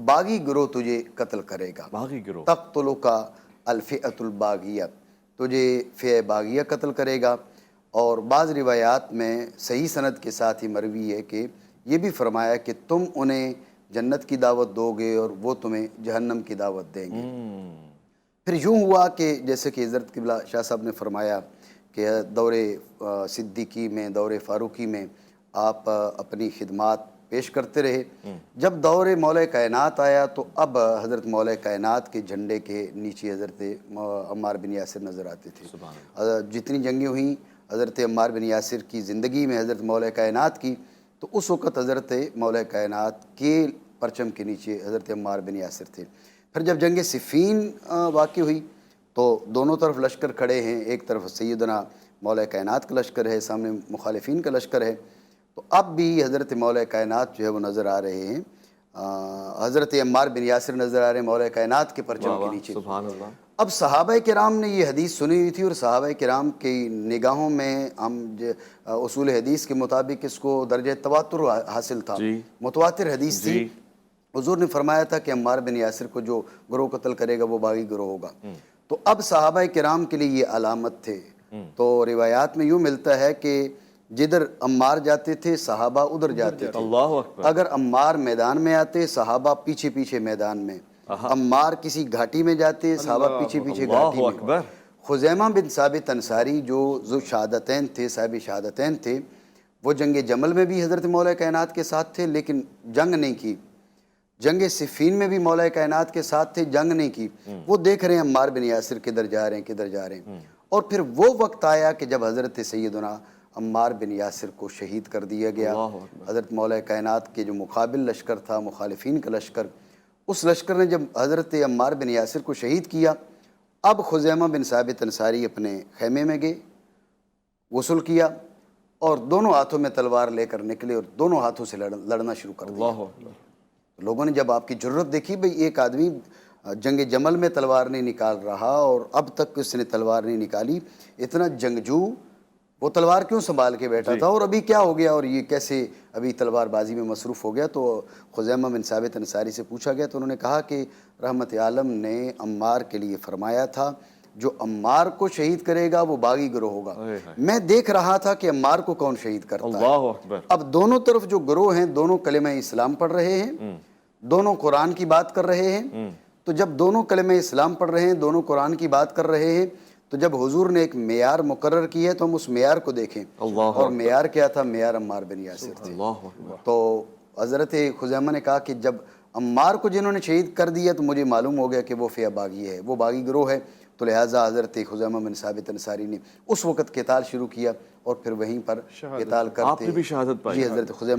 باغی گروہ تجھے قتل کرے گا، باغی گروہ، تقتلک الفئۃ الباغیہ، تجھے فئہ باغیہ قتل کرے گا۔ اور بعض روایات میں صحیح سند کے ساتھ ہی مروی ہے کہ یہ بھی فرمایا کہ تم انہیں جنت کی دعوت دو گے اور وہ تمہیں جہنم کی دعوت دیں گے۔ پھر یوں ہوا کہ جیسے کہ حضرت قبلہ شاہ صاحب نے فرمایا کہ دور صدیقی میں، دور فاروقی میں آپ اپنی خدمات پیش کرتے رہے۔ جب دور مولا کائنات آیا تو اب حضرت مولا کائنات کے جھنڈے کے نیچے حضرت عمار بن یاسر نظر آتے تھے۔ جتنی جنگیں ہوئیں حضرت عمار بن یاسر کی زندگی میں حضرت مولا کائنات کی، تو اس وقت حضرت مولا کائنات کے پرچم کے نیچے حضرت عمار بن یاسر تھے۔ پھر جب جنگ صفین واقع ہوئی تو دونوں طرف لشکر کھڑے ہیں، ایک طرف سیدنا مولا کائنات کا لشکر ہے، سامنے مخالفین کا لشکر ہے، تو اب بھی حضرت مولا کائنات جو ہے وہ نظر آ رہے ہیں، حضرت عمار بن یاسر نظر آ رہے ہیں مولا کائنات کے پرچم کے نیچے۔ سبحان اللہ۔ اب صحابہ کرام نے یہ حدیث سنی ہوئی تھی، اور صحابہ کرام کی نگاہوں میں ہم اصول حدیث کے مطابق اس کو درجہ تواتر حاصل تھا، متواتر حدیث تھی۔ حضور نے فرمایا تھا کہ عمار بن یاسر کو جو گروہ قتل کرے گا وہ باغی گروہ ہوگا۔ تو اب صحابہ کرام کے لیے یہ علامت تھے۔ تو روایات میں یوں ملتا ہے کہ جدھر عمار جاتے تھے صحابہ ادھر جاتے تھے، اللہ اکبر۔ اگر عمار میدان میں آتے صحابہ پیچھے پیچھے میدان میں، عمار کسی گھاٹی میں جاتے صحابہ پیچھے پیچھے گھاٹی میں۔ خزیمہ بن ثابت انصاری جو ذو شہادتین تھے، صاحب شہادتین تھے، وہ جنگ جمل میں بھی حضرت مولا کائنات کے ساتھ تھے لیکن جنگ نہیں کی، جنگ صفین میں بھی مولا کائنات کے ساتھ تھے، جنگ نہیں کی۔ وہ دیکھ رہے ہیں عمار بن یاسر کدھر جا رہے ہیں کدھر جا رہے ہیں۔ اور پھر وہ وقت آیا کہ جب حضرت سیدنا عمار بن یاسر کو شہید کر دیا گیا۔ حضرت مولا کائنات کے جو مقابل لشکر تھا، مخالفین کا لشکر، اس لشکر نے جب حضرت عمار بن یاسر کو شہید کیا، اب خزیمہ بن ثابت انصاری اپنے خیمے میں گئے، غسل کیا اور دونوں ہاتھوں میں تلوار لے کر نکلے اور دونوں ہاتھوں سے لڑنا شروع کر دیا۔ لوگوں نے جب آپ کی جرت دیکھی، بھئی ایک آدمی جنگ جمل میں تلوار نہیں نکال رہا اور اب تک اس نے تلوار نہیں نکالی، اتنا جنگجو وہ تلوار کیوں سنبھال کے بیٹھا تھا اور ابھی کیا ہو گیا اور یہ کیسے ابھی تلوار بازی میں مصروف ہو گیا؟ تو خزیمہ بن ثابت انصاری سے پوچھا گیا تو انہوں نے کہا کہ رحمت عالم نے عمار کے لیے فرمایا تھا جو عمار کو شہید کرے گا وہ باغی گروہ ہوگا۔ میں دیکھ رہا تھا کہ عمار کو کون شہید کرتا ہے۔ اب دونوں طرف جو گروہ ہیں دونوں کلمہ اسلام پڑھ رہے ہیں، دونوں قرآن کی بات کر رہے ہیں۔ تو جب دونوں کلمہ اسلام پڑھ رہے ہیں، دونوں قرآن کی بات کر رہے ہیں، تو جب حضور نے ایک معیار مقرر کی ہے تو ہم اس معیار کو دیکھیں، اور معیار کیا تھا؟ معیار عمار بن یاسر تھے۔ تو حضرت خزیمہ نے کہا کہ جب عمار کو جنہوں نے شہید کر دیا تو مجھے معلوم ہو گیا کہ وہ فئہ باغی ہے، وہ باغی گروہ ہے، تو لہٰذا حضرت خزیمہ بن ثابت انصاری نے اس وقت قتال شروع کیا اور پھر وہیں پر قتال کرتے۔ آپ نے بھی شہادت پائی؟ جی، حضرت خزیمہ